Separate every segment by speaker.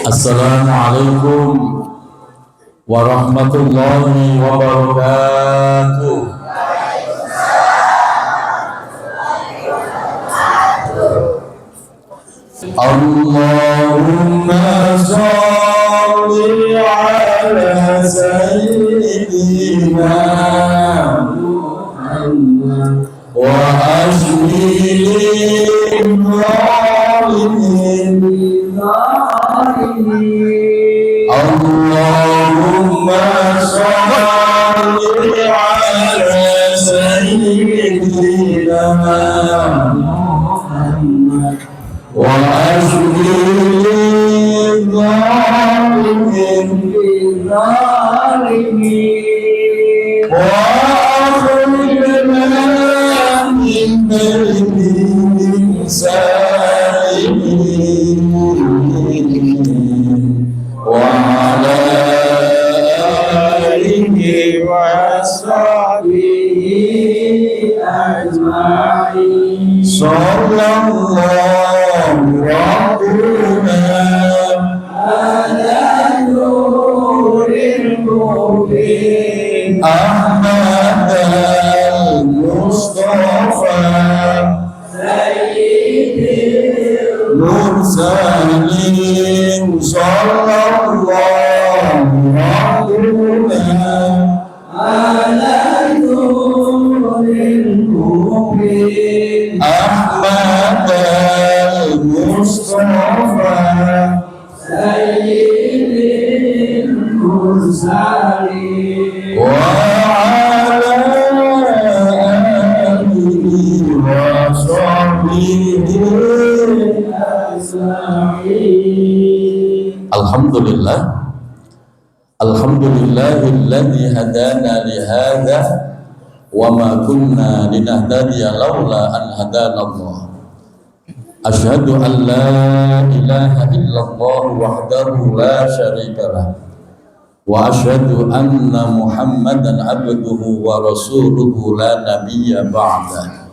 Speaker 1: Assalamualaikum warahmatullahi wabarakatuh. Allahumma sholli ala sayyidina Muhammad wa ashmilin Allahumma sholli ala sayyidina Muhammad wa ashmilin zalimin wa akhrijna min bainihim Sallallahu Rabbuna ala nuril mubin Ahmad al-Mustafa Sayyidil Mursalin Sallallahu Rabbuna ala nuril mubin Ahmad al-Mustafa Sayyidil Mursalin wa ala alihi wa sahbihi ajma'in. Alhamdulillahilladzi hadana li hadza wa ma kunna linahtadiya laula an hadana Allah. Asyhadu an la ilaha illallah wahdahu la syarika lah wa asyhadu anna Muhammadan abduhu wa rasuluhu la nabiyya ba'da.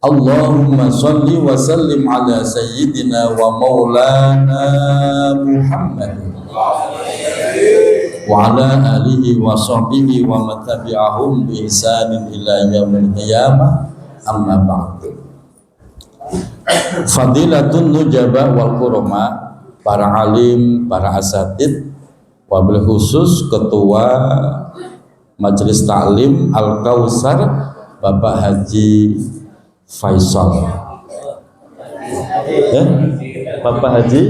Speaker 1: Allahumma shalli wa sallim ala sayyidina wa maulana Muhammad wa ala alihi wa sahbihi wa man tabi'ahum bi ihsanin ila yaumil qiyamah. Amma ba'du. Fadilatun nujaba wal kurama, para alim, para asatid, wabil khusus ketua Majelis Ta'lim Al-Kausar Bapak Haji Faisal. Bapak Haji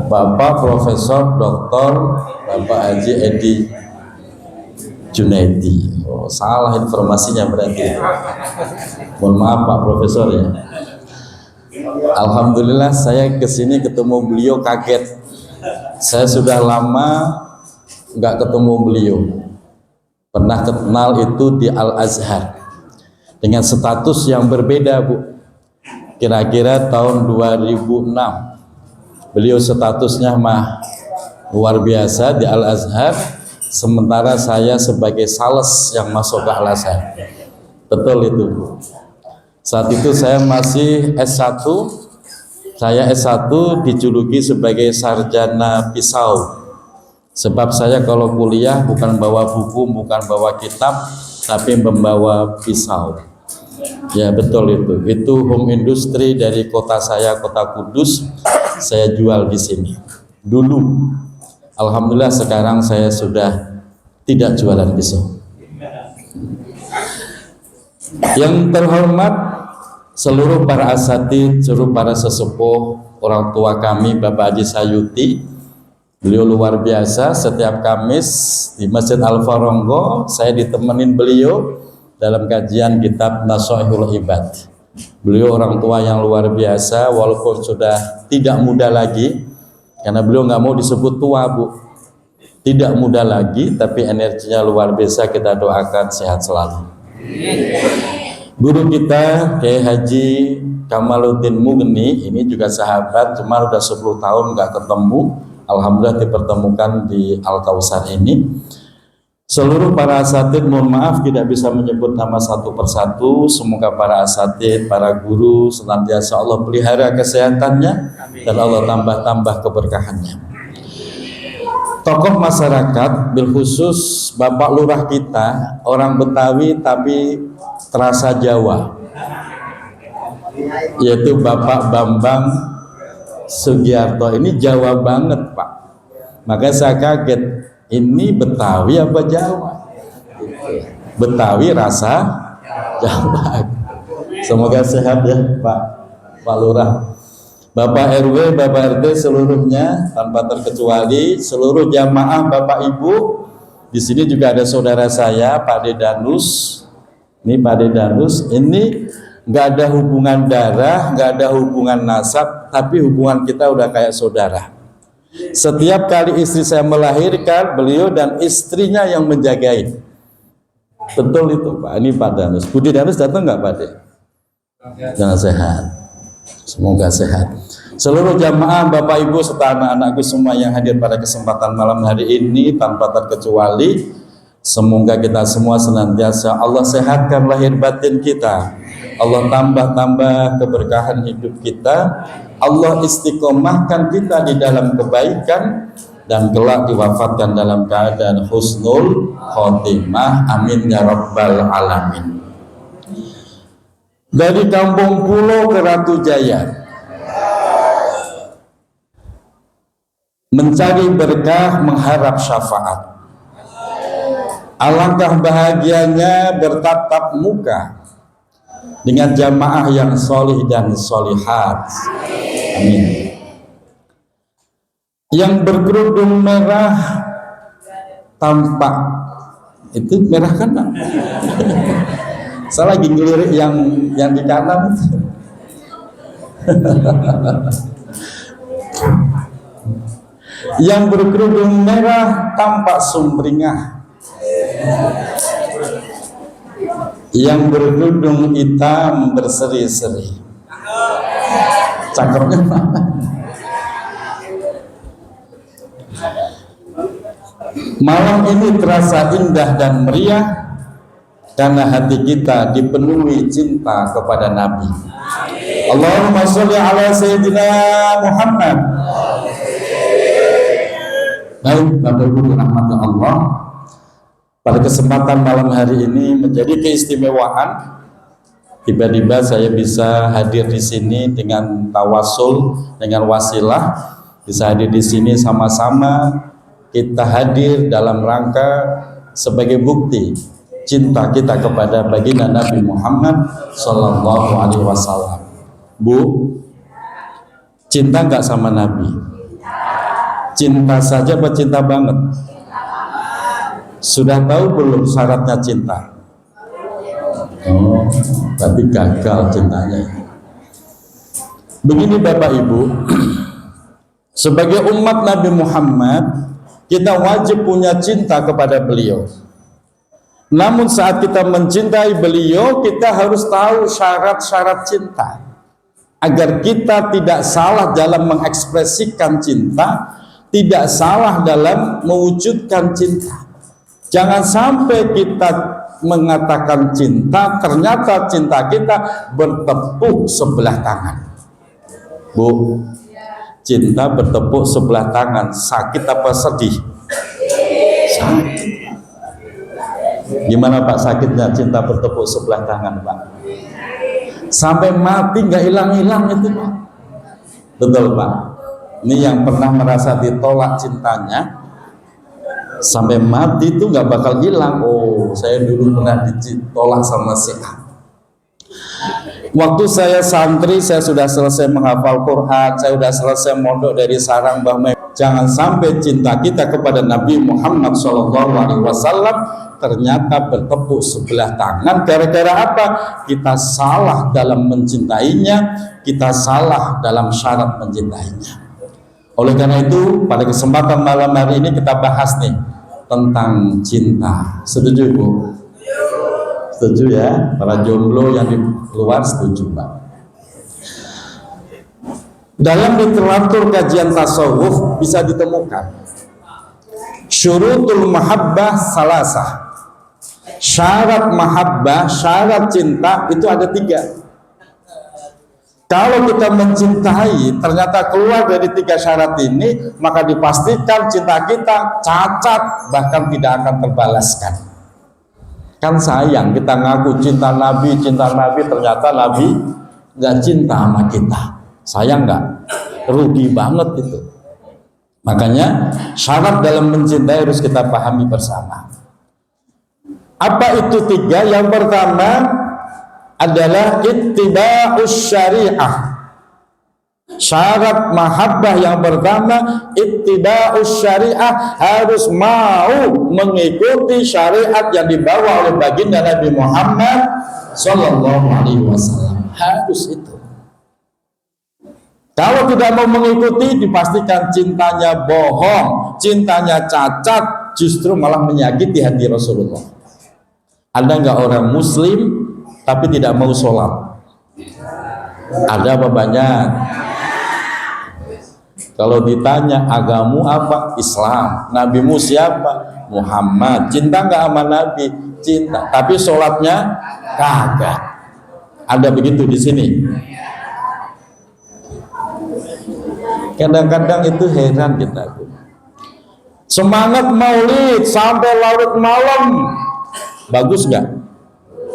Speaker 1: Bapak Profesor Dr. Bapak Haji Edi Junaidi. Salah informasinya berarti. Mohon maaf Pak Profesor ya. Alhamdulillah saya kesini ketemu beliau kaget. Saya sudah lama nggak ketemu beliau. Pernah kenal itu di Al-Azhar dengan status yang berbeda Bu. Kira-kira tahun 2006 beliau statusnya mah luar biasa di Al-Azhar, sementara saya sebagai sales yang masuk ke Al-Azhar. Betul itu Bu. Saat itu saya masih S1, saya S1 dijuluki sebagai sarjana pisau. Sebab saya kalau kuliah bukan bawa buku, bukan bawa kitab, tapi membawa pisau. Ya betul itu. Itu home industry dari kota saya, kota Kudus. Saya jual di sini. Dulu, alhamdulillah sekarang saya sudah tidak jualan pisau. Yang terhormat seluruh para asatid, seluruh para sesepuh, orang tua kami Bapak Haji Sayuti. Beliau luar biasa. Setiap Kamis di Masjid Al-Faronggo saya ditemenin beliau dalam kajian kitab Nasha'ihul Ibad. Beliau orang tua yang luar biasa, walaupun sudah tidak muda lagi, karena beliau nggak mau disebut tua Bu, tidak muda lagi, tapi energinya luar biasa. Kita doakan sehat selalu. Guru kita Kiai Haji Kamaluddin Mugni ini juga sahabat, cuma udah 10 tahun nggak ketemu. Alhamdulillah dipertemukan di Al-Kausar ini. Seluruh para asatid, mohon maaf tidak bisa menyebut nama satu persatu. Semoga para asatid, para guru senantiasa Allah pelihara kesehatannya dan Allah tambah-tambah keberkahannya. Tokoh masyarakat, bil khusus Bapak Lurah kita, orang Betawi tapi terasa Jawa, yaitu Bapak Bambang Sugiarto. Ini Jawa banget Pak, makanya saya kaget, ini Betawi apa Jawa? Betawi rasa Jawa. Semoga sehat ya Pak Lurah, Bapak RW, Bapak RT seluruhnya tanpa terkecuali, seluruh jamaah Bapak Ibu. Di sini juga ada saudara saya Pak Dedanus. Ini Pak Dedanus, ini nggak ada hubungan darah, nggak ada hubungan nasab, tapi hubungan kita udah kayak saudara. Setiap kali istri saya melahirkan, beliau dan istrinya yang menjagain. Betul itu Pak. Ini Pak Danus. Budi Danus datang nggak Pak De? Jangan sehat. Semoga sehat. Seluruh jamaah Bapak Ibu serta anak-anakku semua yang hadir pada kesempatan malam hari ini tanpa terkecuali, semoga kita semua senantiasa Allah sehatkan lahir batin kita, Allah tambah-tambah keberkahan hidup kita, Allah istiqomahkan kita di dalam kebaikan, dan kelak diwafatkan dalam keadaan husnul khotimah. Amin ya rabbal alamin. Dari Kampung Pulo ke Ratu Jaya, mencari berkah, mengharap syafaat. Alangkah bahagianya bertatap muka dengan jamaah yang solih dan solihat. Amin. Yang berkerudung merah tampak, itu merah kan Pak? Saya lagi ngelirik yang di kanan itu. Yang berkerudung merah tampak sumringah, yang berkerudung hitam berseri-seri. Cakepnya mana? Malam ini terasa indah dan meriah karena hati kita dipenuhi cinta kepada Nabi. Allahumma sholli ala Sayyidina Muhammad. Baik Bapak Ibu rahmatnya Allah, pada kesempatan malam hari ini menjadi keistimewaan. Tiba-tiba saya bisa hadir di sini dengan tawasul, dengan wasilah, bisa hadir di sini sama-sama kita hadir dalam rangka sebagai bukti cinta kita kepada baginda Nabi Muhammad Sallallahu Alaihi Wasallam. Bu, cinta nggak sama Nabi? Cinta saja apa cinta banget? Sudah tahu belum syaratnya cinta? Oh, tapi gagal cintanya. Begini Bapak Ibu, sebagai umat Nabi Muhammad, kita wajib punya cinta kepada beliau. Namun saat kita mencintai beliau, kita harus tahu syarat-syarat cinta, agar kita tidak salah dalam mengekspresikan cinta, tidak salah dalam mewujudkan cinta. Jangan sampai kita mengatakan cinta, ternyata cinta kita bertepuk sebelah tangan. Bu, cinta bertepuk sebelah tangan, sakit apa sedih? Sakit. Gimana Pak sakitnya cinta bertepuk sebelah tangan Pak? Sampai mati nggak hilang-hilang itu Pak. Betul Pak. Ini yang pernah merasa ditolak cintanya, sampai mati itu nggak bakal hilang. Oh, saya dulu pernah ditolak sama si A. Waktu saya santri, saya sudah selesai menghafal Quran, saya sudah selesai mondok dari sarang Mbah Mei. Jangan sampai cinta kita kepada Nabi Muhammad SAW ternyata bertepuk sebelah tangan. Gara-gara apa? Kita salah dalam mencintainya, kita salah dalam syarat mencintainya. Oleh karena itu, pada kesempatan malam hari ini kita bahas nih tentang cinta. Setuju Bu? Setuju ya? Para jomblo yang di luar setuju Pak? Dalam literatur kajian tasawuf bisa ditemukan Syurutul mahabbah salasah. Syarat mahabbah, syarat cinta itu ada 3. Kalau kita mencintai ternyata keluar dari 3 syarat ini, maka dipastikan cinta kita cacat, bahkan tidak akan terbalaskan. Kan sayang kita ngaku cinta Nabi, ternyata Nabi nggak cinta sama kita. Sayang nggak? Rugi banget itu. Makanya syarat dalam mencintai harus kita pahami bersama. Apa itu 3? Yang pertama adalah ittiba'us syariah. Syarat mahabbah yang pertama ittiba'us syariah, harus mau mengikuti syariat yang dibawa oleh baginda Nabi Muhammad sallallahu alaihi wasallam. Harus itu. Kalau tidak mau mengikuti, dipastikan cintanya bohong, cintanya cacat, justru malah menyakiti hati Rasulullah. Ada nggak orang muslim tapi tidak mau sholat? Ada apa banyak? Kalau ditanya agamamu apa? Islam. Nabimu siapa? Muhammad. Cinta nggak sama Nabi? Cinta. Tapi sholatnya kagak. Ada begitu di sini. Kadang-kadang itu heran kita. Semangat maulid sampai larut malam, bagus nggak?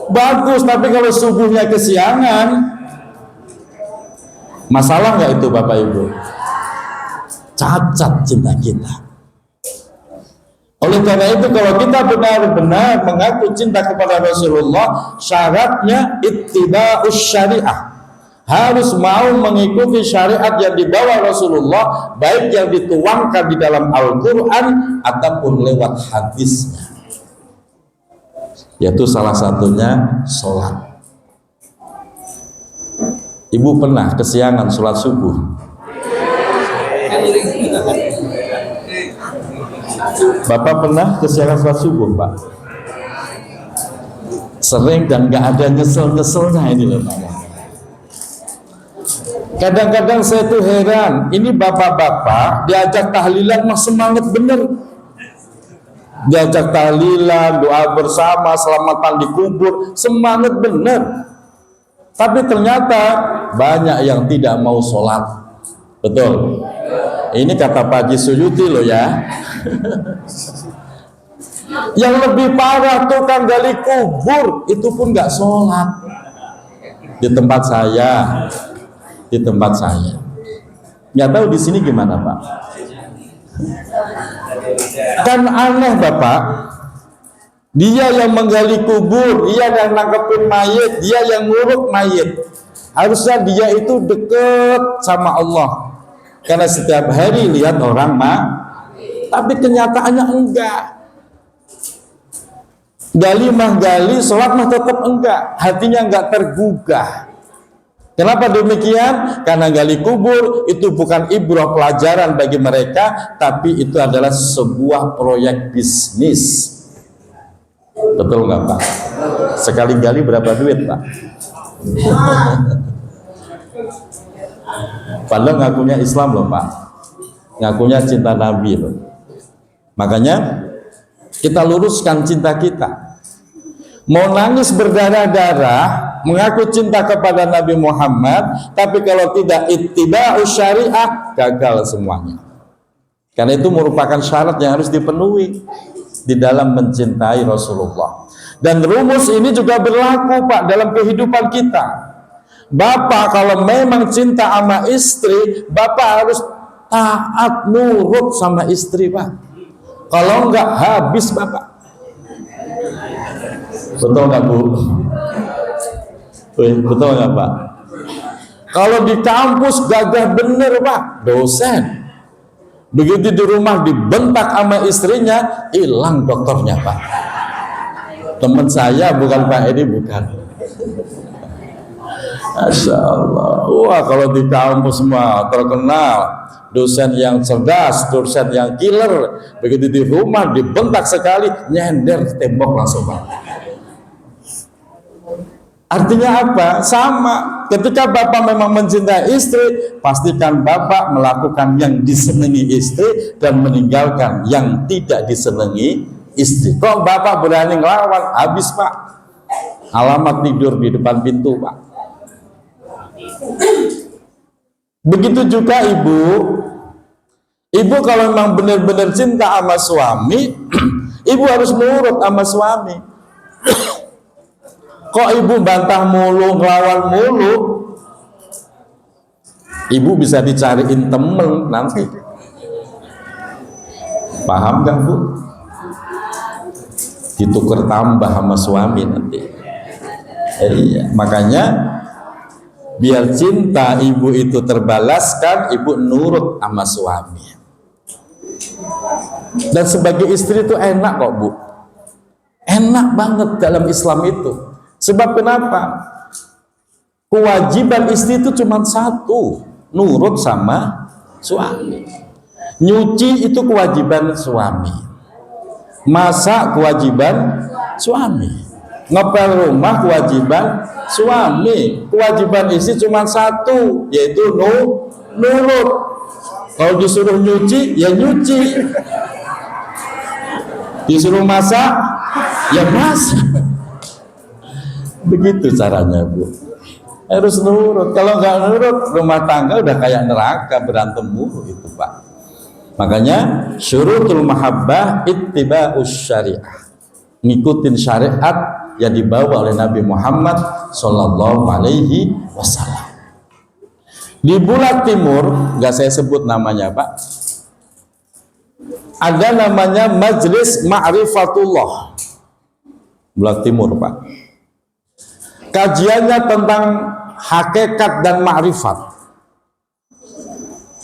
Speaker 1: Bagus, tapi kalau subuhnya kesiangan, masalah nggak itu Bapak Ibu? Cacat cinta kita. Oleh karena itu, kalau kita benar-benar mengaku cinta kepada Rasulullah, syaratnya ittiba'us syariah, harus mau mengikuti syariat yang dibawa Rasulullah, baik yang dituangkan di dalam Al-Quran ataupun lewat hadisnya. Yaitu salah satunya sholat. Ibu pernah kesiangan sholat subuh? Bapak pernah kesiangan sholat subuh, Pak? Sering dan gak ada nyesel-nyeselnya ini loh, Pak. Kadang-kadang saya tuh heran, ini bapak-bapak diajak tahlilan mah semangat bener, diajak tahlilan, doa bersama, selamatan di kubur, semangat bener. Tapi ternyata banyak yang tidak mau sholat. Betul? Ini kata Pak Haji Suyuti loh ya. Yang lebih parah tuh kan gali kubur, itu pun nggak sholat. Di tempat saya, nggak tahu di sini gimana Pak? Kan aneh Bapak, dia yang menggali kubur, dia yang nangkepin mayit, dia yang nguruk mayit. Harusnya dia itu dekat sama Allah, karena setiap hari lihat orang tapi kenyataannya enggak. Gali mah gali, sholat mah tetap enggak, hatinya enggak tergugah. Kenapa demikian? Karena gali kubur itu bukan ibrah pelajaran bagi mereka, tapi itu adalah sebuah proyek bisnis. Betul nggak Pak? Sekali gali berapa duit Pak? Padahal ngakunya Islam loh Pak, ngakunya cinta Nabi loh. Makanya kita luruskan cinta kita. Mau nangis berdarah-darah mengaku cinta kepada Nabi Muhammad, tapi kalau tidak ittiba'us syariah, gagal semuanya. Karena itu merupakan syarat yang harus dipenuhi di dalam mencintai Rasulullah. Dan rumus ini juga berlaku Pak dalam kehidupan kita. Bapak kalau memang cinta sama istri, Bapak harus taat nurut sama istri Pak. Kalau enggak habis Bapak. Betul nggak Bu? Betul nggak Pak? Kalau di kampus gagah bener Pak, dosen. Begitu di rumah dibentak sama istrinya, hilang doktornya Pak. Teman saya bukan Pak Edi, bukan. Masya Allah. Wah kalau di kampus semua terkenal, dosen yang cerdas, dosen yang killer. Begitu di rumah dibentak sekali, nyender tembok langsung Pak. Artinya apa? Sama. Ketika bapak memang mencintai istri, pastikan bapak melakukan yang disenangi istri dan meninggalkan yang tidak disenangi istri. Kok bapak berani ngelawan? Habis pak. Alamat tidur di depan pintu pak. Begitu juga ibu. Ibu kalau memang benar-benar cinta sama suami, ibu harus nurut sama suami. Kok ibu bantah mulu, ngelawan mulu, ibu bisa dicariin temen nanti. Paham gak bu? Ditukar tambah sama suami nanti. Iya, makanya biar cinta ibu itu terbalaskan, ibu nurut sama suami. Dan sebagai istri itu enak kok bu, enak banget dalam Islam itu. Sebab kenapa? Kewajiban istri itu cuma satu, nurut sama suami. Nyuci itu kewajiban suami, masak kewajiban suami, ngepel rumah kewajiban suami. Kewajiban istri cuma satu, yaitu nurut. Kalau disuruh nyuci, ya nyuci. Disuruh masak, ya masak. Begitu caranya bu, harus nurut. Kalau nggak nurut, rumah tangga udah kayak neraka, berantem mulu itu pak. Makanya syurutul mahabbah ittiba'us syariah, ngikutin syariat yang dibawa oleh Nabi Muhammad Sallallahu Alaihi Wasallam. Di Bulak Timur, nggak saya sebut namanya pak, ada namanya Majelis Ma'rifatullah Bulak Timur pak. Kajiannya tentang hakikat dan ma'rifat.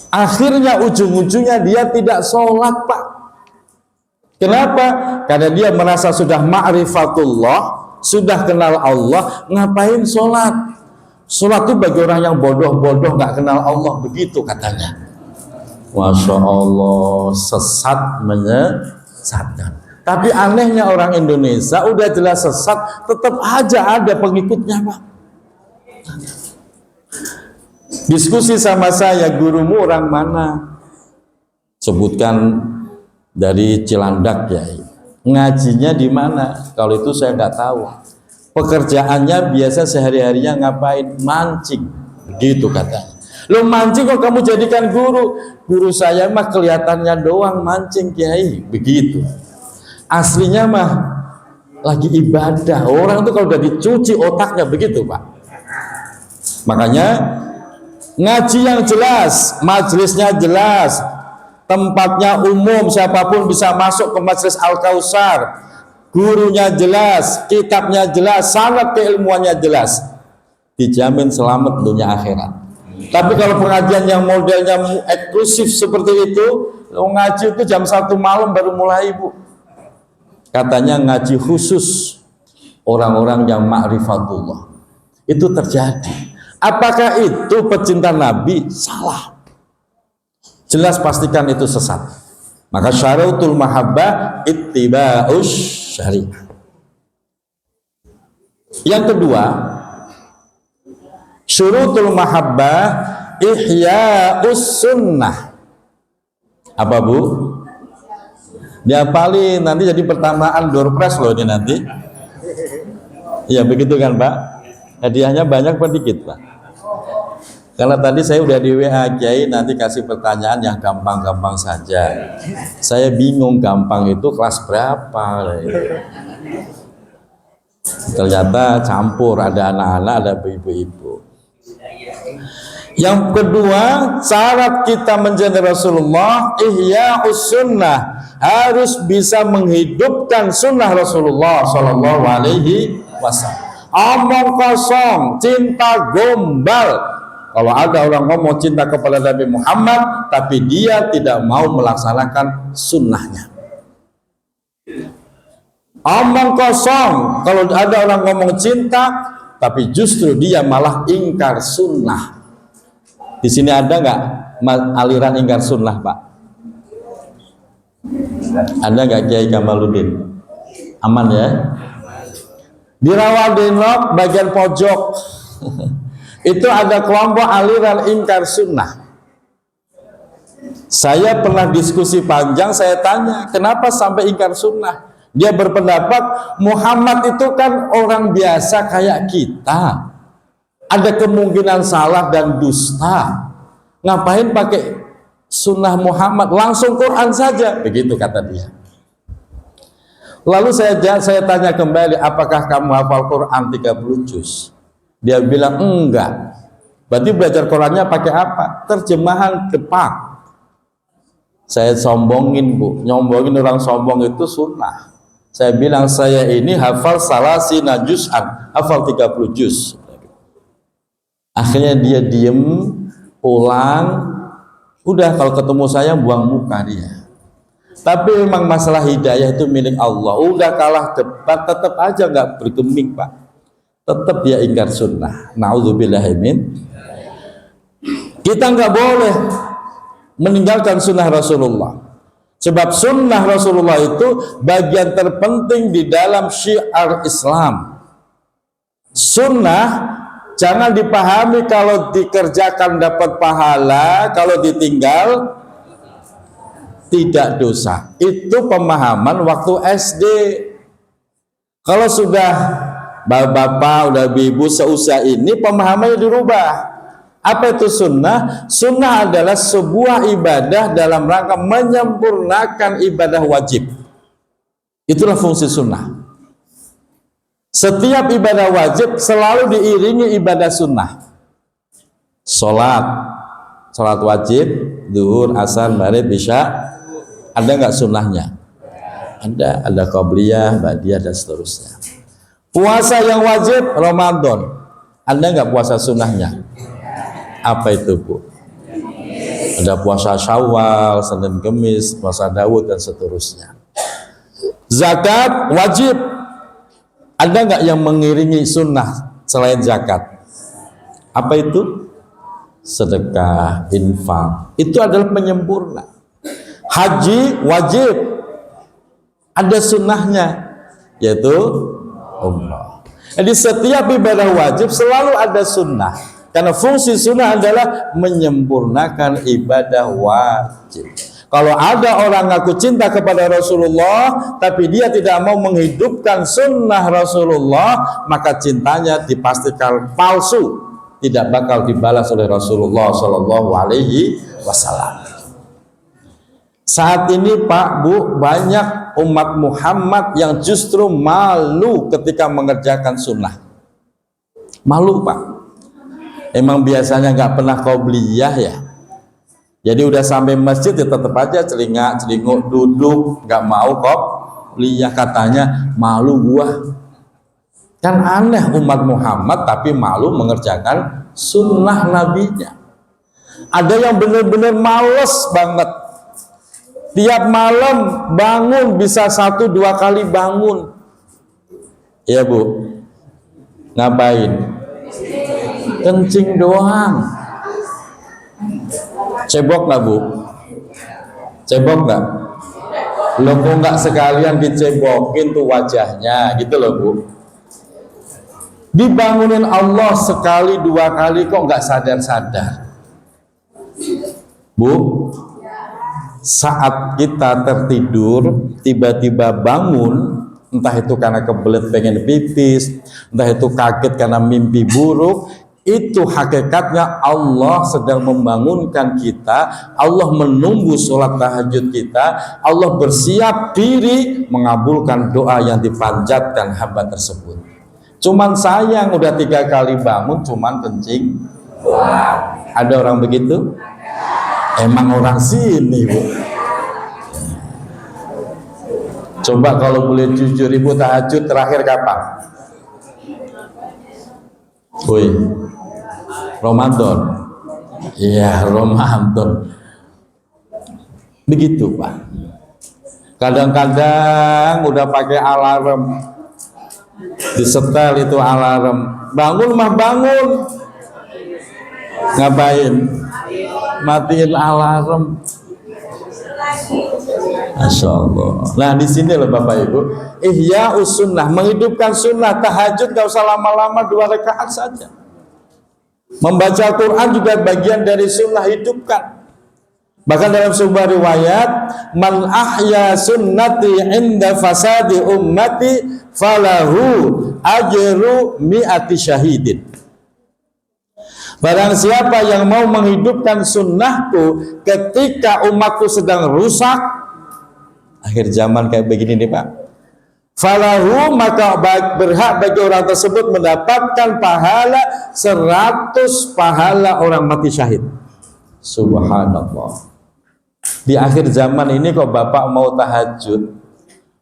Speaker 1: Akhirnya ujung-ujungnya dia tidak sholat pak. Kenapa? Karena dia merasa sudah ma'rifatullah, sudah kenal Allah, ngapain sholat? Sholat itu bagi orang yang bodoh-bodoh, gak kenal Allah, begitu katanya. Masya Allah, sesat menyesatkan. Tapi anehnya orang Indonesia udah jelas sesat, tetap aja ada pengikutnya pak. Diskusi sama saya, gurumu orang mana? Sebutkan dari Cilandak ya. Ngajinya di mana? Kalau itu saya nggak tahu. Pekerjaannya biasa sehari-harinya ngapain? Mancing, begitu katanya. Lo mancing kok kamu jadikan guru? Guru saya mah kelihatannya doang mancing kiai, begitu. Aslinya mah lagi ibadah. Orang tuh kalau udah dicuci otaknya begitu pak. Makanya ngaji yang jelas, majelisnya jelas, tempatnya umum, siapapun bisa masuk ke majelis Al-Kautsar, gurunya jelas, kitabnya jelas, sanad keilmuannya jelas, dijamin selamat dunia akhirat. Tapi kalau pengajian yang modelnya eksklusif seperti itu, ngaji itu jam 1 malam baru mulai bu. Katanya ngaji khusus orang-orang yang ma'rifatullah. Itu terjadi. Apakah itu pecinta Nabi? Salah. Jelas pastikan itu sesat. Maka syaratul mahabbah ittiba'us syariah. Yang kedua, syurutul mahabbah ihya'us sunnah. Apa bu? Diapalin, nanti jadi pertamaan door prize loh ini nanti. Ya begitu kan pak. Hadiahnya banyak apa dikit pak? Karena tadi saya udah di WA Kiai, nanti kasih pertanyaan yang gampang-gampang saja. Saya bingung gampang itu kelas berapa. Ternyata campur, ada anak-anak, ada ibu-ibu. Yang kedua, syarat kita menjadi Rasulullah ihya'us sunnah, harus bisa menghidupkan sunnah Rasulullah Sallallahu Alaihi Wasallam. Omong kosong, cinta gombal. Kalau ada orang ngomong cinta kepada Nabi Muhammad, tapi dia tidak mau melaksanakan sunnahnya. Omong kosong, kalau ada orang ngomong cinta, tapi justru dia malah ingkar sunnah. Di sini ada nggak aliran ingkar sunnah, Pak? Ada nggak Kiai Kamaluddin? Aman ya? Di Rawadinok bagian pojok itu ada kelompok aliran ingkar sunnah. Saya pernah diskusi panjang, saya tanya, kenapa sampai ingkar sunnah? Dia berpendapat, Muhammad itu kan orang biasa kayak kita. Ada kemungkinan salah dan dusta. Ngapain pakai sunnah Muhammad? Langsung Quran saja. Begitu kata dia. Lalu saya tanya kembali, apakah kamu hafal Quran 30 juz? Dia bilang, enggak. Berarti belajar Qurannya pakai apa? Terjemahan Jepang. Saya sombongin, Bu, nyombongin orang sombong itu sunnah. Saya bilang, saya ini hafal salasina juz'an, hafal 30 juz. Akhirnya dia diem, pulang, udah kalau ketemu saya buang muka dia. Tapi memang masalah hidayah itu milik Allah. Udah kalah debat, tetap aja nggak bergeming, Pak. Tetap dia ingkar sunnah. Na'udzubillahimin. Kita nggak boleh meninggalkan sunnah Rasulullah, sebab sunnah Rasulullah itu bagian terpenting di dalam syiar Islam. Sunnah jangan dipahami kalau dikerjakan dapat pahala, kalau ditinggal tidak dosa. Itu pemahaman waktu SD. Kalau sudah bapak-bapak, udah ibu seusia ini, pemahamannya dirubah. Apa itu sunnah? Sunnah adalah sebuah ibadah dalam rangka menyempurnakan ibadah wajib. Itulah fungsi sunnah. Setiap ibadah wajib selalu diiringi ibadah sunnah. Sholat wajib, zuhur, asar, maghrib, isya, ada nggak sunnahnya? Ada qabliyah, ba'diyah, dan seterusnya. Puasa yang wajib Ramadan, ada nggak puasa sunnahnya? Apa itu, Bu? Ada puasa Syawal, Senin Kemis, puasa Daud, dan seterusnya. Zakat wajib. Ada nggak yang mengiringi sunnah selain zakat? Apa itu? Sedekah, infak. Itu adalah penyempurna. Haji wajib. Ada sunnahnya, yaitu umrah. Jadi setiap ibadah wajib selalu ada sunnah. Karena fungsi sunnah adalah menyempurnakan ibadah wajib. Kalau ada orang ngaku cinta kepada Rasulullah, tapi dia tidak mau menghidupkan sunnah Rasulullah, maka cintanya dipastikan palsu, tidak bakal dibalas oleh Rasulullah Shallallahu Alaihi Wasallam. Saat ini, Pak, Bu, banyak umat Muhammad yang justru malu ketika mengerjakan sunnah. Malu, Pak. Emang biasanya nggak pernah qobliyah ya. Jadi udah sampai masjid ya tetap aja celingak-celinguk duduk, nggak mau qobliyah, katanya malu gua. Kan aneh umat Muhammad tapi malu mengerjakan sunnah nabinya. Ada yang benar-benar males banget. Tiap malam bangun bisa 1-2 kali bangun. Ya, Bu. Ngapain? Kencing doang. Cebok nggak, Bu? Cebok nggak? Lo kok nggak sekalian dicebokin tuh wajahnya, gitu loh, Bu. Dibangunin Allah sekali 2 kali kok nggak sadar-sadar, Bu. Saat kita tertidur tiba-tiba bangun, entah itu karena kebelet pengen pipis, entah itu kaget karena mimpi buruk, itu hakikatnya Allah sedang membangunkan kita. Allah menunggu sholat tahajud kita. Allah bersiap diri mengabulkan doa yang dipanjatkan hamba tersebut. Cuman sayang udah 3 kali bangun cuman kencing. Ada orang begitu? Emang orang sini, Bu. Coba kalau boleh jujur, Ibu tahajud terakhir kapan? Woi, Ramadan. Iya, Ramadan. Begitu, Pak. Kadang-kadang udah pakai alarm, disetel itu alarm, bangun mah bangun. Ngapain? Matiin alarm. Masya Allah. Nah di sini loh Bapak Ibu, ihya sunnah, menghidupkan sunnah. Tahajud gak usah lama-lama, 2 rakaat saja. Membaca Quran juga bagian dari sunnah, hidupkan. Bahkan dalam sebuah riwayat, man ahya sunnati inda fasadi ummati falahu ajru mi'ati syahidin. Barang siapa yang mau menghidupkan sunnahku ketika umatku sedang rusak, akhir zaman kayak begini nih Pak, falahu, maka berhak bagi orang tersebut mendapatkan pahala 100 pahala orang mati syahid. Subhanallah. Di akhir zaman ini kok Bapak mau tahajud,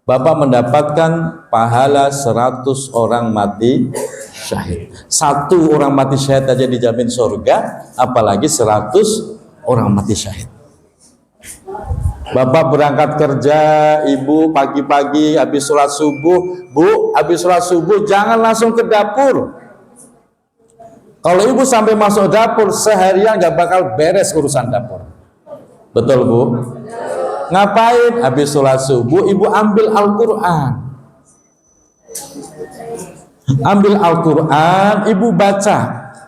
Speaker 1: Bapak mendapatkan pahala 100 orang mati syahid. 1 orang mati syahid aja dijamin surga, apalagi 100 orang mati syahid. Bapak berangkat kerja, ibu pagi-pagi habis sholat subuh, bu, habis sholat subuh jangan langsung ke dapur. Kalau ibu sampai masuk dapur, seharian gak bakal beres urusan dapur. Betul bu? Ngapain? Habis sholat subuh, ibu ambil Al-Quran. Ambil Al-Quran, ibu baca.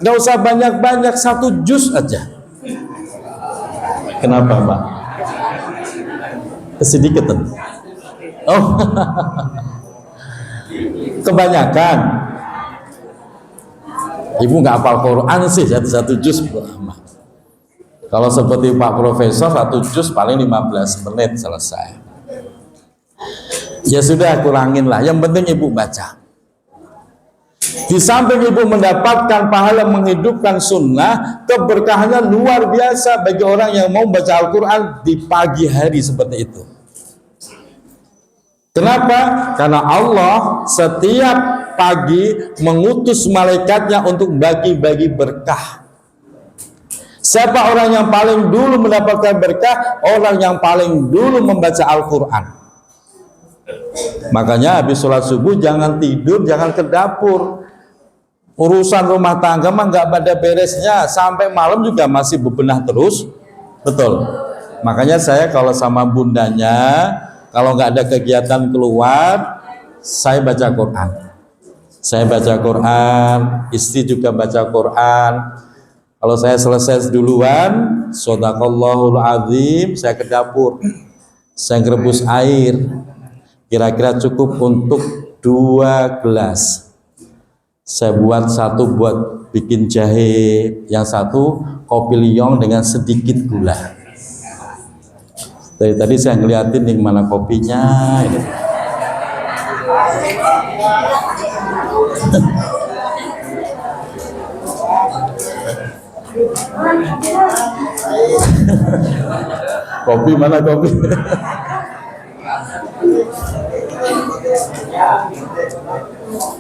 Speaker 1: Gak usah banyak-banyak, 1 juz aja. Kenapa Pak? Kesedikatan. Oh, kebanyakan. Ibu nggak hafal Quran sih, 1 juz lama. Kalau seperti Pak Profesor 1 juz paling 15 menit selesai. Ya sudah, kurangin lah. Yang penting ibu baca. Di samping ibu mendapatkan pahala menghidupkan sunnah, keberkahannya luar biasa bagi orang yang mau baca Al-Quran di pagi hari seperti itu. Kenapa? Karena Allah setiap pagi mengutus malaikatnya untuk bagi-bagi berkah. Siapa orang yang paling dulu mendapatkan berkah? Orang yang paling dulu membaca Al-Quran. Makanya habis sholat subuh jangan tidur, jangan ke dapur. Urusan rumah tangga mah nggak pada beresnya, sampai malam juga masih bebenah terus. Betul. Makanya saya kalau sama bundanya, kalau nggak ada kegiatan keluar, saya baca Quran. Saya baca Quran, istri juga baca Quran. Kalau saya selesai duluan, Shadaqallahul Azim, saya ke dapur. Saya ngerebus air. Kira-kira cukup untuk 2 gelas. Saya buat 1 buat bikin jahe, yang 1 kopi liong dengan sedikit gula. Dari tadi saya ngeliatin nih mana kopinya ini. Kopi mana kopi?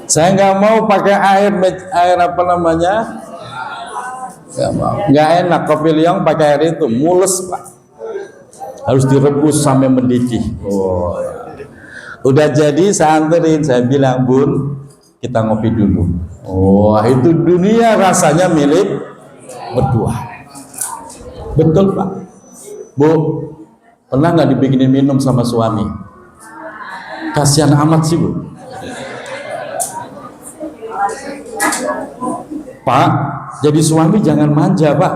Speaker 1: Saya nggak mau pakai air apa namanya? Nggak mau. Nggak enak kopi liong pakai air itu mules Pak. Harus direbus sampai mendidih. Oh. Udah jadi saya anterin, saya bilang Bun, kita ngopi dulu. Oh, itu dunia rasanya milik berdua. Betul Pak. Bu, pernah nggak dibikinin minum sama suami? Kasihan amat sih Bu. Pak, jadi suami jangan manja Pak.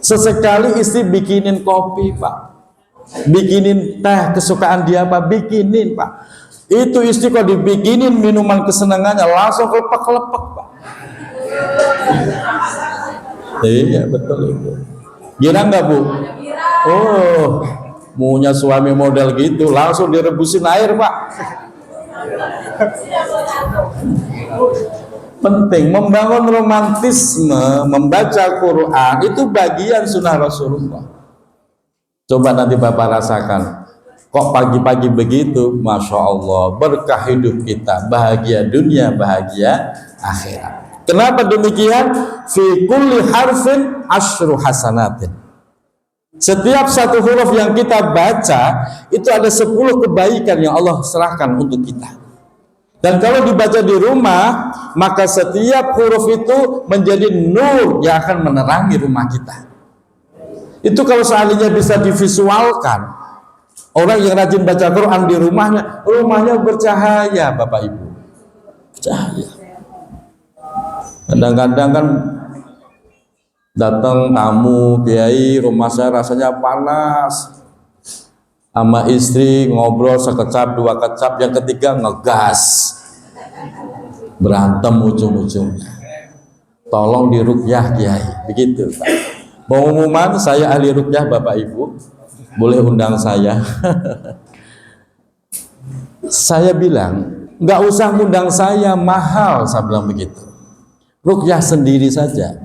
Speaker 1: Sesekali istri bikinin kopi Pak, bikinin teh kesukaan dia Pak, bikinin Pak. Itu istri kok dibikinin minuman kesenangannya langsung kelepek-kelepek Pak. Iya betul itu. Gila nggak Bu? Oh, maunya suami model gitu langsung direbusin air Pak. Penting membangun romantisme, membaca Quran itu bagian sunnah Rasulullah. Coba nanti Bapak rasakan, kok pagi-pagi begitu, Masya Allah, berkah hidup kita, bahagia dunia, bahagia akhirat. Kenapa demikian? Fi kulli harfin asyru hasanatin. Setiap 1 huruf yang kita baca itu ada 10 kebaikan yang Allah serahkan untuk kita. Dan kalau dibaca di rumah, maka setiap huruf itu menjadi nur yang akan menerangi rumah kita. Itu kalau seandainya bisa divisualkan, orang yang rajin baca Quran di rumahnya bercahaya, Bapak Ibu. Bercahaya. Kadang-kadang kan datang tamu kiai, rumah saya rasanya panas. Sama istri ngobrol sekecap, dua kecap, yang ketiga ngegas. Berantem ujung-ujungnya. Tolong diruqyah kiai, begitu Pak. Pengumuman, saya ahli ruqyah Bapak Ibu, boleh undang saya. Saya bilang nggak usah undang saya, mahal, saya bilang begitu. Ruqyah sendiri saja.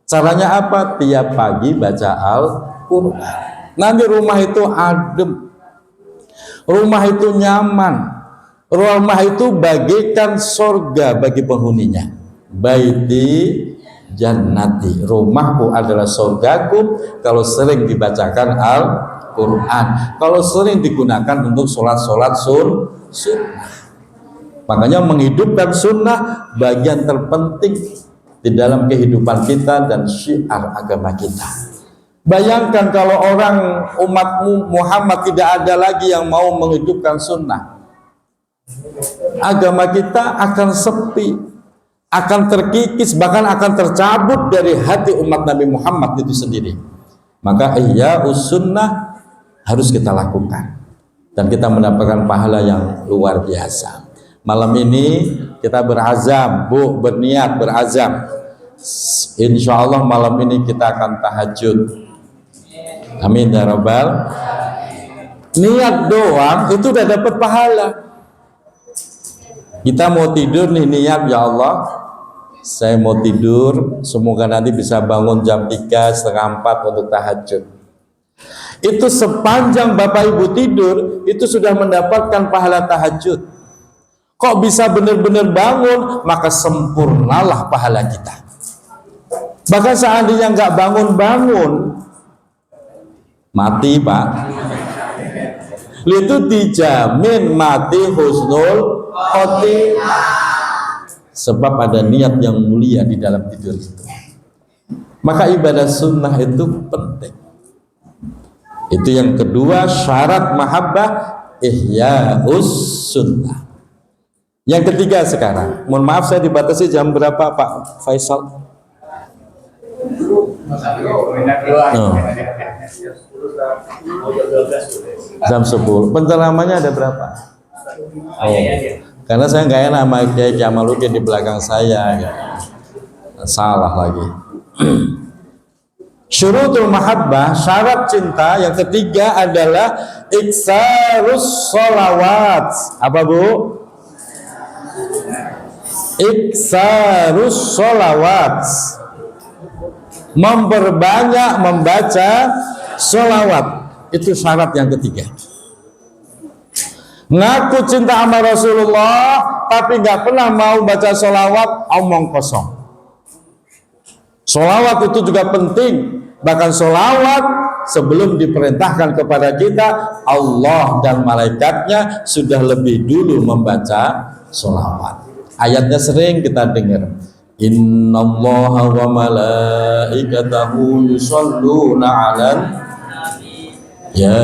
Speaker 1: Caranya apa? Tiap pagi baca Al-Quran. Nanti rumah itu adem, rumah itu nyaman, rumah itu bagaikan surga bagi penghuninya. Baiti jannati, rumahku adalah surgaku kalau sering dibacakan Al-Quran, kalau sering digunakan untuk sholat-sholat sunnah. Makanya menghidupkan sunnah bagian terpenting di dalam kehidupan kita dan syiar agama kita. Bayangkan kalau orang umat Muhammad tidak ada lagi yang mau menghidupkan sunnah, agama kita akan sepi, akan terkikis, bahkan akan tercabut dari hati umat Nabi Muhammad itu sendiri. Maka ihya'us sunnah harus kita lakukan dan kita mendapatkan pahala yang luar biasa. Malam ini kita berazam, Bu, berniat berazam. Insya Allah malam ini kita akan tahajud. Amin ya rabbal. Niat doang itu udah dapat pahala. Kita mau tidur nih, niat, ya Allah, saya mau tidur, semoga nanti bisa bangun jam 3, setengah 4 untuk tahajud. Itu sepanjang Bapak Ibu tidur, itu sudah mendapatkan pahala tahajud. Kok bisa benar-benar bangun, maka sempurnalah pahala kita. Bahkan seandainya nggak bangun-bangun, mati Pak. Itu dijamin mati husnul khotimah. Sebab ada niat yang mulia di dalam tidur itu. Maka ibadah sunnah itu penting. Itu yang kedua, syarat mahabbah ihya'us sunnah. Yang ketiga sekarang, mohon maaf saya dibatasi jam berapa Pak Faisal? Jam 10. Penceramannya ada berapa? Karena saya nggak enak sama Kiai Jamaluddin di belakang saya, ya. Salah lagi. Syurutul mahabbah, syarat cinta yang ketiga adalah iksarus sholawat. Apa Bu? Iksarus sholawat, memperbanyak membaca sholawat. Itu syarat yang ketiga. Ngaku cinta sama Rasulullah tapi nggak pernah mau baca sholawat, omong kosong. Sholawat itu juga penting. Bahkan sholawat sebelum diperintahkan kepada kita, Allah dan malaikatnya sudah lebih dulu membaca sholawat. Ayatnya sering kita dengar. Innallaha wa malaikatahu yusholluna 'alan ya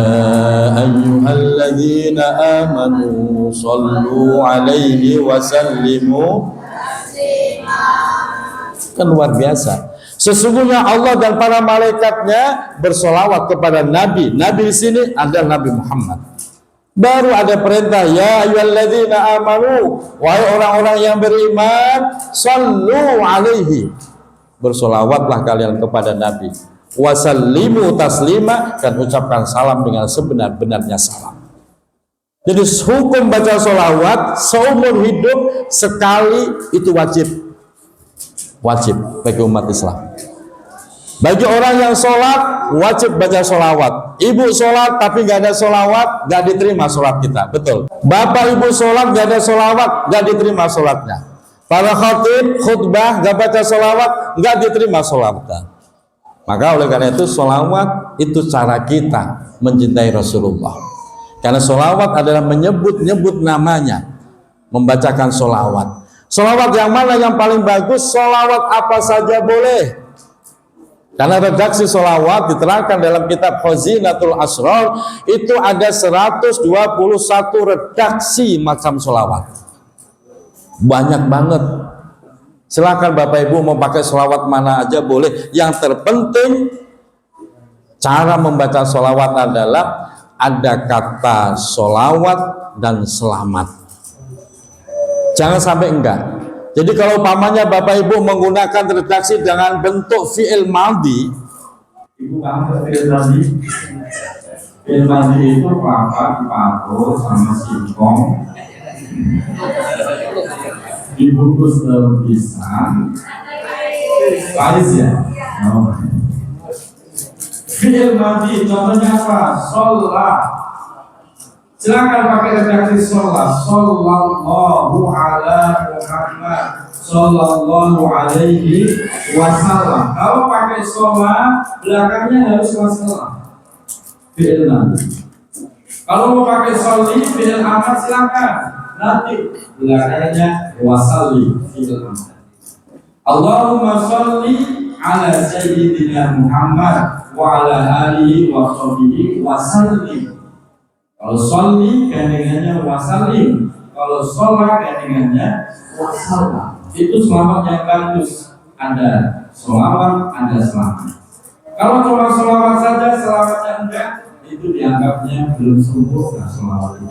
Speaker 1: ayyuhalladzina amanu shollu 'alaihi wa sallimu. Kan luar biasa. Sesungguhnya Allah dan para malaikatnya bersolawat kepada Nabi. Nabi di sini adalah Nabi Muhammad. Baru ada perintah, ya ayyuhalladzina amanu, wahai orang-orang yang beriman, shallu alaihi, bersolawatlah kalian kepada Nabi, wasallimu taslima, dan ucapkan salam dengan sebenar-benarnya salam. Jadi hukum baca solawat seumur hidup sekali itu wajib bagi umat Islam. Bagi orang yang sholat wajib baca sholawat. Ibu sholat tapi nggak ada sholawat, nggak diterima sholat kita. Betul. Bapak ibu sholat nggak ada sholawat, nggak diterima sholatnya. Para khatib khutbah nggak baca sholawat, nggak diterima sholatnya. Maka oleh karena itu sholawat itu cara kita mencintai Rasulullah. Karena sholawat adalah menyebut-nyebut namanya, membacakan sholawat. Sholawat yang mana yang paling bagus? Sholawat apa saja boleh. Karena redaksi sholawat diterangkan dalam kitab Khazinatul Asrar itu ada 121 redaksi macam sholawat. Banyak banget. Silakan Bapak Ibu mau pakai sholawat mana aja boleh. Yang terpenting cara membaca sholawat adalah ada kata sholawat dan selamat. Jangan sampai enggak. Jadi kalau umpamanya Bapak Ibu menggunakan redaksi dengan bentuk fi'il madhi, Ibu paham fi'il madhi? Fi'il madhi itu kelapa dipakai sama singkong, dibungkus dalam pisang, pais ya. Fi'il madhi contohnya apa? Sholat. Silakan pakai redaksi sholat. Sallallahu ala Muhammad sallallahu alaihi wasallam. Kalau pakai sholat belakangnya harus wasallam. Fi'il madhi. Kalau mau pakai sholli fi'il amr silakan. Nanti belakangnya wasalli fi'il amr. Allahumma sholli ala sayyidina Muhammad wa ala alihi wa sahbihi wa sallim. Kalau sholli gandengannya wasallim, kalau sholat gandengannya wasallam. Itu selamat yang bagus. Ada sholawat, ada selamat. Kalau cuma sholawat saja, selamatnya enggak, itu dianggapnya belum sempurna sholawat itu.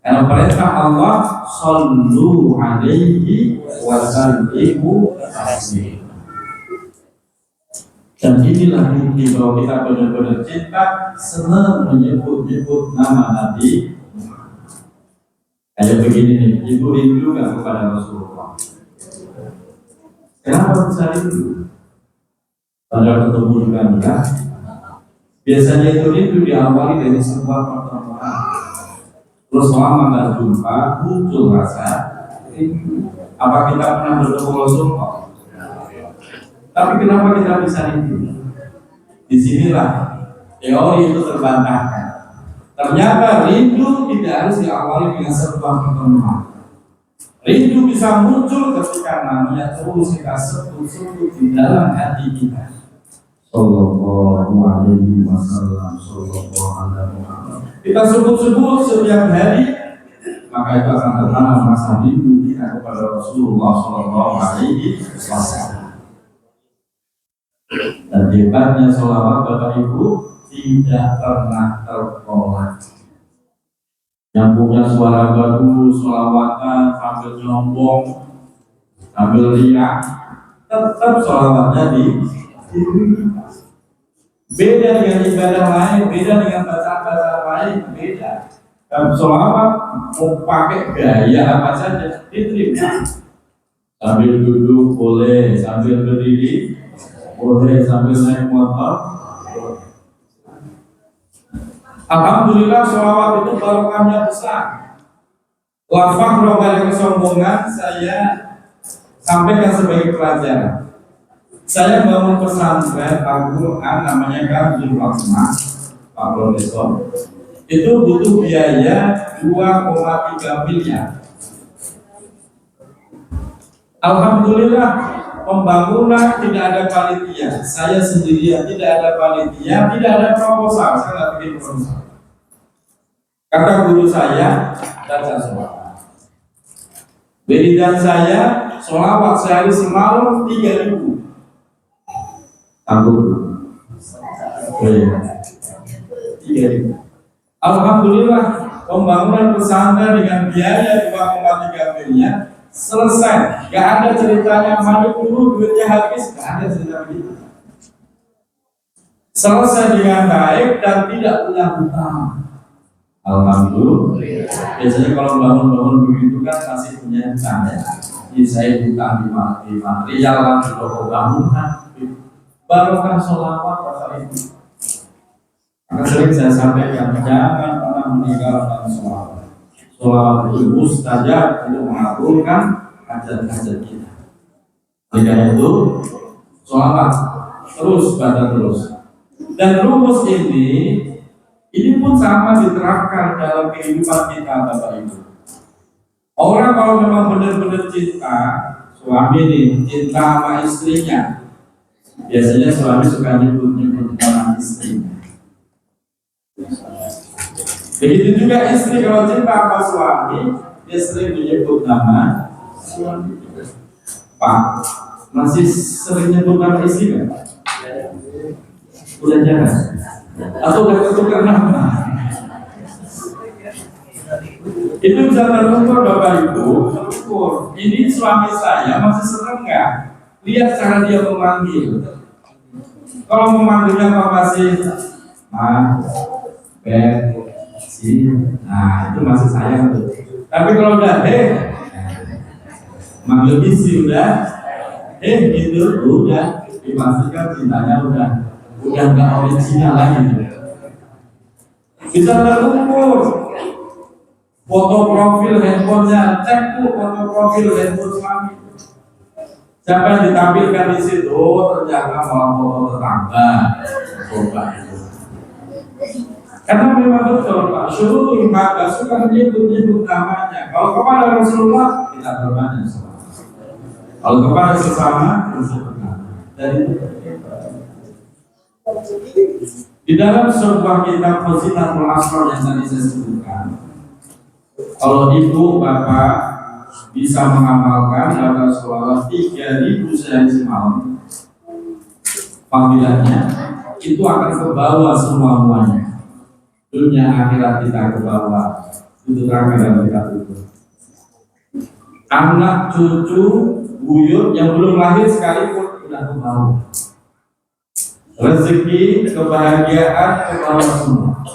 Speaker 1: Karena perintah Allah, shollu alaihi wasallimu taslima. Dan inilah bukti bahwa kita benar-benar cinta, senang menyebut-nyebut nama Nabi. Kayak begini nih, ibu rindu gak kepada Rasulullah? Kenapa bisa rindu? Pada ketemu juga enggak. Biasanya itu rindu diawali dari sebuah pertemuan. Terus lama gak jumpa, muncul rasa rindu. Apa kita pernah bertemu Rasulullah? Tapi kenapa kita bisa rindu? Disinilah teori itu terbantahkan. Ternyata rindu tidak harus diawali dengan sebuah pertemuan. Rindu bisa muncul ketika namanya terus kita sebut-sebut di dalam hati kita. Sallallahu alaihi wasallam, sallallahu alaihi wasallam. Kita sebut-sebut setiap hari, maka itu akan tertanam rasa rindu kita kepada Rasulullah sallallahu alaihi wasallam. Dan hebatnya sholawat Bapak Ibu tidak pernah tertolak. Yang punya suara bagus, sholawatan sambil nyombong, sambil riak, tetap sholawatnya diterima. Beda dengan ibadah lain, beda dengan bacaan-bacaan lain, beda. Dan sholawat mau pakai gaya apa saja diterima. Sambil duduk boleh, sambil berdiri boleh, sambil naik motor. Alhamdulillah sholawat itu barokahnya besar. Lafaz rogal kesombongan saya sampaikan sebagai pelajaran. Saya bangun pesantren Al-Quran namanya Kanzul Rahmah, Pak Profesor. Itu butuh biaya 2,3 miliar. Alhamdulillah pembangunan tidak ada panitia, saya sendirian, tidak ada panitia, tidak ada proposal, saya nggak bikin proposal. Kata guru saya, baca sholawat. Wiridan saya, sholawat sehari semalam 3.000. Tangguh. 3.000. Alhamdulillah pembangunan pesantren dengan biaya 2,3 miliar selesai. Gak ada ceritanya mana dulu duitnya habis, gak ada cerita begitu. Selesai dengan baik dan tidak punya hutang. Alhamdulillah. Biasanya kalau bangun-bangun begitu kan masih punya hutang ya. Ini saya hutang di material lah, di toko bangunan. Barokah sholawat Bapak Ibu. Maka sering saya sampaikan jangan pernah meninggalkan sholawat. Sholawat itu mustajab untuk mengabulkan hajat-hajat kita. Oleh itu, sholawat terus baca terus. Dan rumus ini pun sama diterapkan dalam kehidupan kita Bapak Ibu. Orang kalau memang benar-benar cinta, suami ini cinta sama istrinya,
Speaker 2: Biasanya suami suka nyebut-nyebut nama istri. Begitu juga istri kalau cinta sama suami, dia sering menyebut nama suami. Pak, masih sering nyebut nama istri kan? Udah jangan? Atau udah ketukar nama? Itu bisa terukur Bapak Ibu, terukur. Ini suami saya masih seneng nggak? Lihat cara dia memanggil. Kalau memanggilnya Pak masih nah itu masih sayang tuh. Tapi kalau udah manggil bisi udah gitu udah dipastikan cintanya udah nggak original lagi. Bisa terukur. Foto profil handphonenya, cek tuh foto profil handphone suami. Siapa yang ditampilkan di situ ternyata malah foto tetangga. Coba itu. Karena memang betul Pak, seluruh lembaga suka menyebut namanya. Kalau kepada Rasulullah kita berbanyak sama. Kalau kepada sesama disebut nama. Dari di dalam sebuah kitab Fazilul Asrar yang tadi saya sebutkan, kalau ibu bapak bisa mengamalkan dalam sholat 3.000 sehari semalam, panggilannya itu akan ke bawah semuanya. Dunia akhirat kita ke bawah, itu terang kita itu. Anak cucu buyut yang belum lahir sekalipun sudah ke bawah. Rezeki, kebahagiaan ke bawah semua.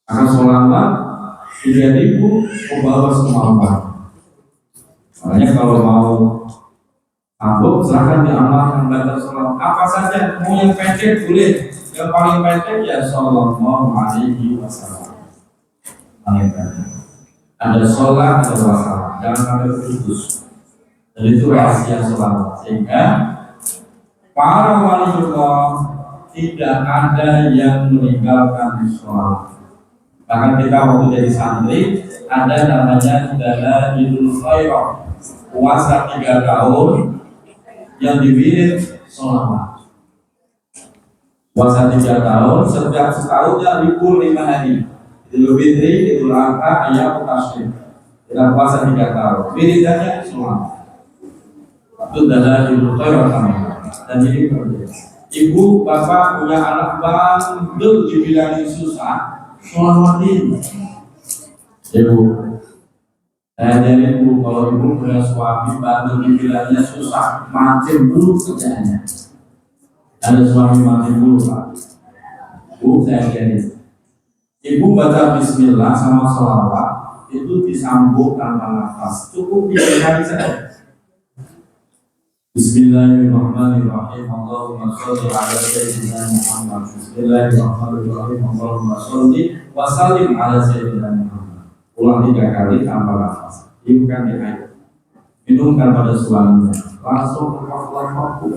Speaker 2: Karena sholat 3.000 ke bawah semua orang. Makanya kalau mau sanggup silahkan diamalkan batas sholat apa saja. Mau yang pendek boleh, yang paling pendek ya sallallahu alaihi wasallam. Ada sholat, ada wassalam, jangan sampai putus. Dan itu rahasia sholat. Sehingga para waliullah tidak ada yang meninggalkan sholat. Bahkan kita waktu jadi santri ada namanya Dalailul Khairah, puasa 3 tahun yang diwirid sholawat. Puasa 3 tahun, setiap setahunnya libur 5 hari. Idul Fitri, Idul Adha, Ayyamut Tasyrik. Kita puasa 3 tahun. Wiridannya sholawat. Itu Dalailul Khairah namanya. Dan ini berbeda. Ibu, bapak punya anak bandel dibilangin susah, sholawatin. Ibu, saya jadi ibu, kalau ibu punya suami bandel dibilangnya susah, macam dulu kerjanya. Ada suami macam dulu Pak. Bu, saya jadi. Ibu baca Bismillah sama sholawat itu disambung tanpa nafas, cukup 3 kali saja. Bismillahirrahmanirrahim. Allahumma sholli ala sayyidina Muhammad. Bismillahirrahmanirrahim. Allahumma sholli wa sallim ala sayyidina Muhammad. Ulang 3 kali tanpa nafas. Tiupkan di air. Minumkan pada suaminya. Langsung ke waktu.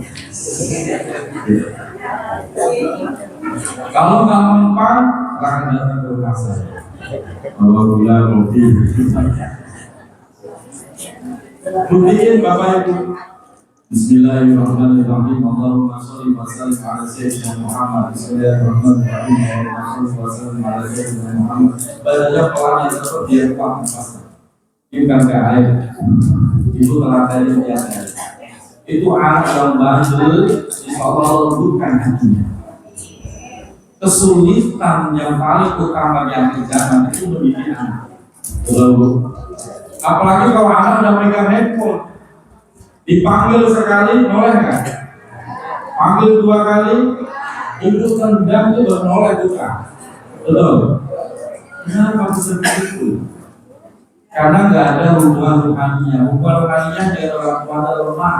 Speaker 2: Kalau nggak mempan, akan datang ke rumah saya. Bawa gula, kopi. Buktiin Bapak Ibu. Bismillahirrahmanirrahim. Allahumma sholli wa sallim ala sayyidina Muhammad. Bismillahirrahmanirrahim. Allahumma sholli wa sallim ala sayyidina Muhammad. Bacanya pelan yang seperti yang paham. Tiupkan ke air. Itu telah tadi biasa. Itu anak yang bandel, Allah lembutkan hatinya. Kesulitan yang paling utama yang terjadi itu mendidik anak. Apalagi kalau anak udah megang handphone. Dipanggil sekali, noleh nggak? Panggil 2 kali, itu tendang itu noleh juga. Betul? Kenapa seperti itu? Karena nggak ada hubungan rohaninya. Hubungan rohaninya dari orang tua lemah,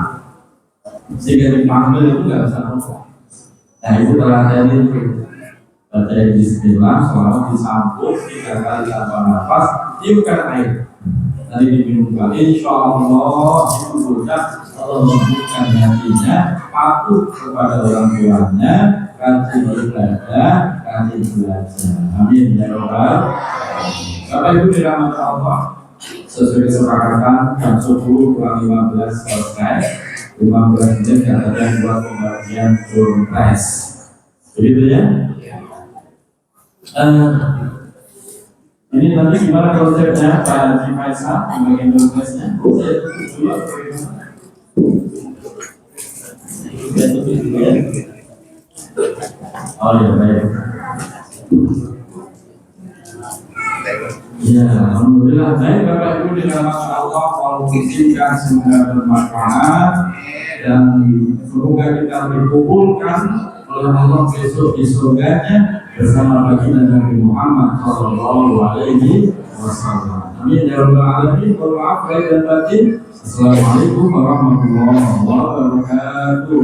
Speaker 2: sehingga dipanggil itu nggak bisa noleh. Nah itu telah jadi itu. Baca Bismillah, selalu disambung 3 kali tanpa nafas, tiupkan air. Tadi diminumkan, insya Allah itu sudah Allah membuka hatinya, patuh kepada orang tuanya, rajin beribadah, rajin belajar. Amin ya Rabbal. Bapak Ibu dirahmati Allah, sesuai kesepakatan jam 10 kurang 15 selesai. 15 menit katanya buat pembagian door prize. Begitu ya? Ini nanti gimana konsepnya Pak Haji Faisal pembagian door prize-nya? Oh ya, baik. Ya, alhamdulillah. Baik Bapak Ibu dirahmati Allah, walau izinkan semoga bermanfaat dan semoga kita dikumpulkan oleh Allah besok di surganya bersama baginda Nabi Muhammad Sallallahu Alaihi Wasallam. Amin ya rabbal alamin. Maaf lahir dan batin. Assalamualaikum warahmatullahi wabarakatuh.